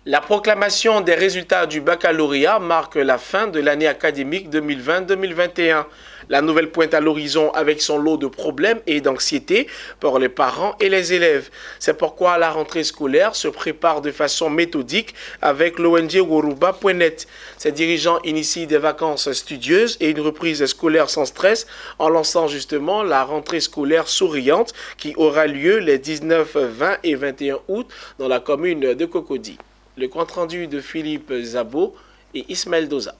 La proclamation des résultats du baccalauréat marque la fin de l'année académique 2020-2021. La nouvelle pointe à l'horizon avec son lot de problèmes et d'anxiété pour les parents et les élèves. C'est pourquoi la rentrée scolaire se prépare de façon méthodique avec l'ONG Woruba.net. Ses dirigeants initient des vacances studieuses et une reprise scolaire sans stress en lançant justement la rentrée scolaire souriante qui aura lieu les 19, 20 et 21 août dans la commune de Cocody. Le compte-rendu de Philippe Zabo et Ismaël Doza.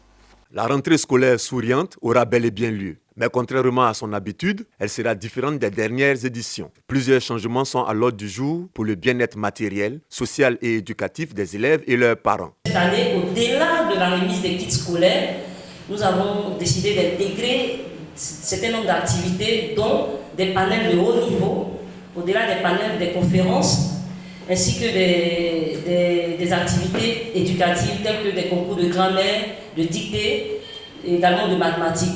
La rentrée scolaire souriante aura bel et bien lieu. Mais contrairement à son habitude, elle sera différente des dernières éditions. Plusieurs changements sont à l'ordre du jour pour le bien-être matériel, social et éducatif des élèves et leurs parents. Cette année, au-delà de la remise des kits scolaires, nous avons décidé d'intégrer un certain nombre d'activités, dont des panels de haut niveau, au-delà des panels des conférences, ainsi que des activités éducatives telles que des concours de grammaire, de dictée, et également de mathématiques.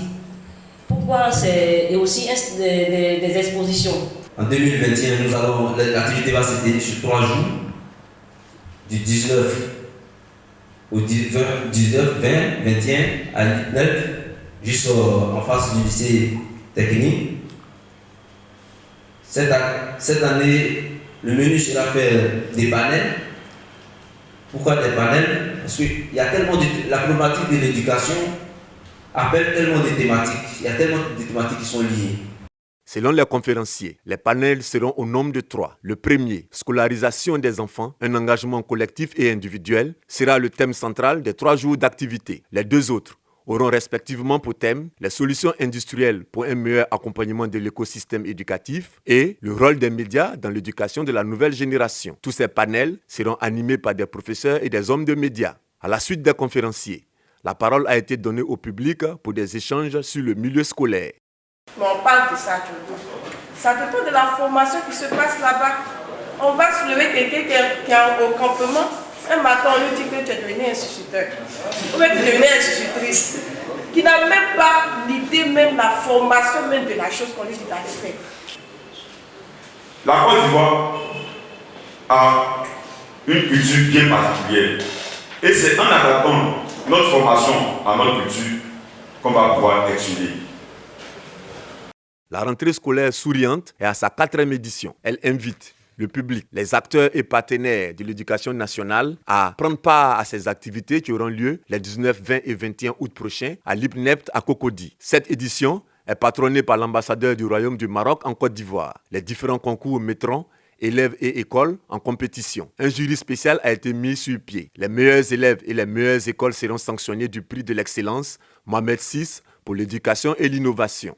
Pourquoi et aussi des expositions. En 2021, l'activité va s'étaler sur 3 jours, du 19 au 19, 20, 21 à 9, jusqu'en face du lycée technique. Cette année, le menu sera fait des panels. Pourquoi des panels? Parce qu'il y a tellement la problématique de l'éducation appelle tellement de thématiques. Il y a tellement de thématiques qui sont liées. Selon les conférenciers, les panels seront au nombre de 3. Le premier, scolarisation des enfants, un engagement collectif et individuel, sera le thème central des 3 jours d'activité. Les 2 autres auront respectivement pour thème les solutions industrielles pour un meilleur accompagnement de l'écosystème éducatif et le rôle des médias dans l'éducation de la nouvelle génération. Tous ces panels seront animés par des professeurs et des hommes de médias. À la suite des conférenciers, la parole a été donnée au public pour des échanges sur le milieu scolaire. Mais on parle de ça tout le temps. Ça dépend de la formation qui se passe là-bas. On va soulever quelqu'un qui est au campement. Un matin, on lui dit que tu es devenu instituteur. Ou bien tu es devenue institutrice. Qui n'a même pas l'idée, même la formation même de la chose qu'on lui dit d'aller faire. La Côte d'Ivoire a une culture bien particulière. Et c'est en adaptant notre formation à notre culture qu'on va pouvoir exceller. La rentrée scolaire souriante est à sa 4e édition. Elle invite le public, les acteurs et partenaires de l'éducation nationale à prendre part à ces activités qui auront lieu les 19, 20 et 21 août prochains à l'IPNEPT à Cocody. Cette édition est patronnée par l'ambassadeur du Royaume du Maroc en Côte d'Ivoire. Les différents concours mettront élèves et écoles en compétition. Un jury spécial a été mis sur pied. Les meilleurs élèves et les meilleures écoles seront sanctionnés du prix de l'excellence Mohamed VI pour l'éducation et l'innovation.